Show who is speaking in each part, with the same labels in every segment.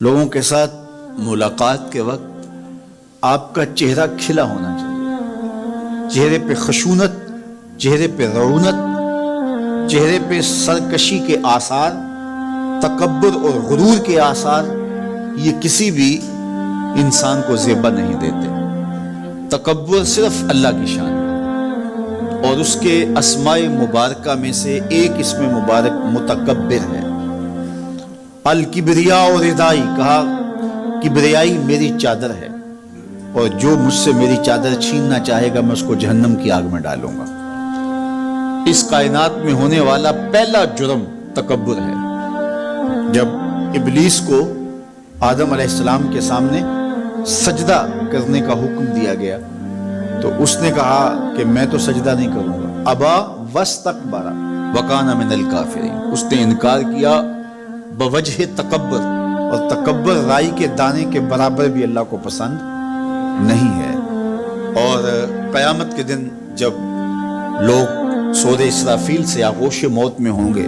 Speaker 1: لوگوں کے ساتھ ملاقات کے وقت آپ کا چہرہ کھلا ہونا چاہیے، چہرے پہ خشونت، چہرے پہ رعونت، چہرے پہ سرکشی کے آثار، تکبر اور غرور کے آثار یہ کسی بھی انسان کو زیبا نہیں دیتے۔ تکبر صرف اللہ کی شان ہے، اور اس کے اسماء مبارکہ میں سے ایک اسم مبارک متکبر ہے۔ الکبریاء ردائی، کہا کبریائی میری چادر ہے، اور جو مجھ سے میری چادر چھیننا چاہے گا میں اس کو جہنم کی آگ میں ڈالوں گا۔ اس کائنات میں ہونے والا پہلا جرم تکبر ہے۔ جب ابلیس کو آدم علیہ السلام کے سامنے سجدہ کرنے کا حکم دیا گیا تو اس نے کہا کہ میں تو سجدہ نہیں کروں گا۔ ابا واستکبر وکان من الکافرین، اس نے انکار کیا بوجہ تکبر، اور تکبر رائی کے دانے کے برابر بھی اللہ کو پسند نہیں ہے۔ اور قیامت کے دن جب لوگ سور اسرافیل سے آغوش موت میں ہوں گے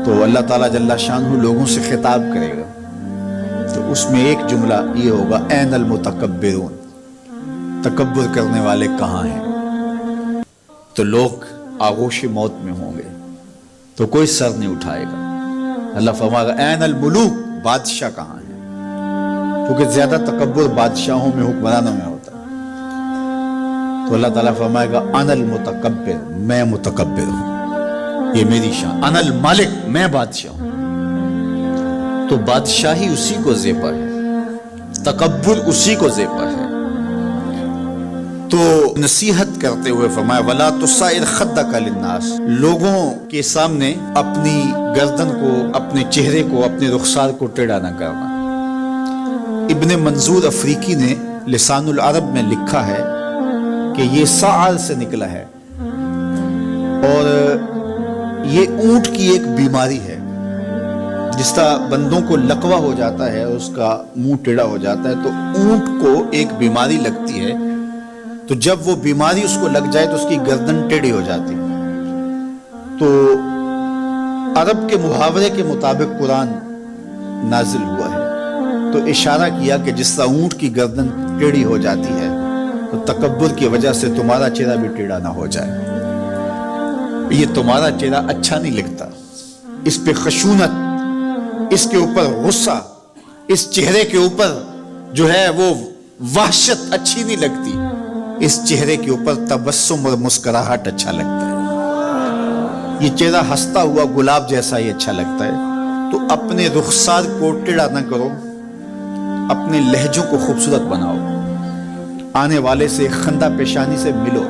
Speaker 1: تو اللہ تعالیٰ جل شانہ لوگوں سے خطاب کرے گا، تو اس میں ایک جملہ یہ ہوگا، این المتکبرون، تکبر کرنے والے کہاں ہیں؟ تو لوگ آغوش موت میں ہوں گے تو کوئی سر نہیں اٹھائے گا۔ اللہ فرمائے گا این الملوک، بادشاہ کہاں ہیں؟ کیونکہ زیادہ تکبر بادشاہوں میں، حکمرانوں میں ہوتا ہے۔ تو اللہ تعالیٰ فرمائے گا انا المتکبر، میں متکبر ہوں، یہ میری شان، انا المالک، میں بادشاہ ہوں۔ تو بادشاہی اسی کو زیبا ہے، تکبر اسی کو زیبا ہے۔ تو نصیحت کرتے ہوئے فرمایا وَلَا تُصَعِّرْ خَدَّكَ لِلنَّاسِ، لوگوں کے سامنے اپنی گردن کو، اپنے چہرے کو، اپنے رخسار کو ٹیڑھا نہ کرنا۔ ابن منظور افریقی نے لسان العرب میں لکھا ہے کہ یہ سعر سے نکلا ہے، اور یہ اونٹ کی ایک بیماری ہے۔ جس طرح بندوں کو لقوہ ہو جاتا ہے، اس کا منہ ٹیڑھا ہو جاتا ہے، تو اونٹ کو ایک بیماری لگتی ہے، تو جب وہ بیماری اس کو لگ جائے تو اس کی گردن ٹیڑھی ہو جاتی۔ تو عرب کے محاورے کے مطابق قرآن نازل ہوا ہے، تو اشارہ کیا کہ جس طرح اونٹ کی گردن ٹیڑھی ہو جاتی ہے تو تکبر کی وجہ سے تمہارا چہرہ بھی ٹیڑھا نہ ہو جائے۔ یہ تمہارا چہرہ اچھا نہیں لگتا، اس پہ خشونت، اس کے اوپر غصہ، اس چہرے کے اوپر جو ہے وہ وحشت اچھی نہیں لگتی، اس چہرے کے اوپر تبسم اور مسکراہٹ اچھا لگتا ہے۔ یہ چہرہ ہنستا ہوا گلاب جیسا ہی اچھا لگتا ہے۔ تو اپنے رخسار کو ٹیڑھا نہ کرو، اپنے لہجوں کو خوبصورت بناؤ، آنے والے سے خندہ پیشانی سے ملو،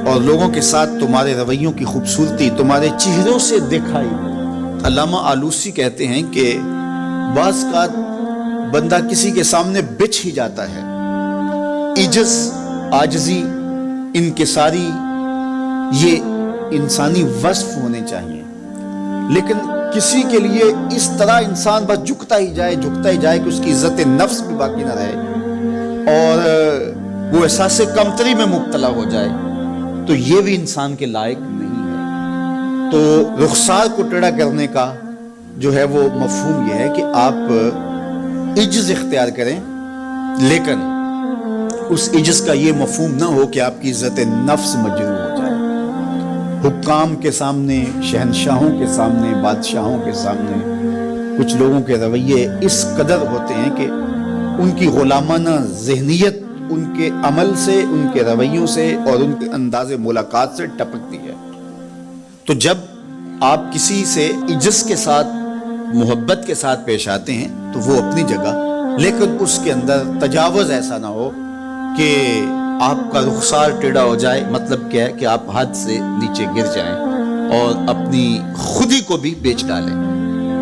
Speaker 1: اور لوگوں کے ساتھ تمہارے رویوں کی خوبصورتی تمہارے چہروں سے دکھائی دے۔ علامہ آلوسی کہتے ہیں کہ بعض کا بندہ کسی کے سامنے بچھ ہی جاتا ہے، عجز، عاجزی، انکساری، یہ انسانی وصف ہونے چاہیے، لیکن کسی کے لیے اس طرح انسان بس جھکتا ہی جائے کہ اس کی عزت نفس بھی باقی نہ رہے اور وہ احساس کمتری میں مبتلا ہو جائے، تو یہ بھی انسان کے لائق نہیں ہے۔ تو رخسار کو ٹیڑھا کرنے کا جو ہے وہ مفہوم یہ ہے کہ آپ عجز اختیار کریں، لیکن اس عجز کا یہ مفہوم نہ ہو کہ آپ کی عزت نفس مجروح ہو جائے۔ حکام کے سامنے، شہنشاہوں کے سامنے، بادشاہوں کے سامنے کچھ لوگوں کے رویے اس قدر ہوتے ہیں کہ ان کی غلامانہ ذہنیت ان کے عمل سے، ان کے رویوں سے اور ان کے انداز ملاقات سے ٹپکتی ہے۔ تو جب آپ کسی سے عجز کے ساتھ، محبت کے ساتھ پیش آتے ہیں تو وہ اپنی جگہ، لیکن اس کے اندر تجاوز ایسا نہ ہو کہ آپ کا رخسار ٹیڑھا ہو جائے۔ مطلب کیا ہے کہ آپ حد سے نیچے گر جائیں اور اپنی خودی کو بھی بیچ ڈالیں،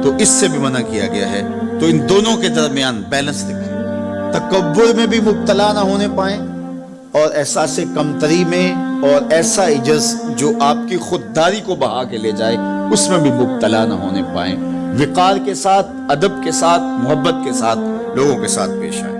Speaker 1: تو اس سے بھی منع کیا گیا ہے۔ تو ان دونوں کے درمیان بیلنس رکھیں، تکبر میں بھی مبتلا نہ ہونے پائیں اور احساس کمتری میں، اور ایسا عجز جو آپ کی خودداری کو بہا کے لے جائے اس میں بھی مبتلا نہ ہونے پائیں۔ وقار کے ساتھ، ادب کے ساتھ، محبت کے ساتھ لوگوں کے ساتھ پیش آئیں۔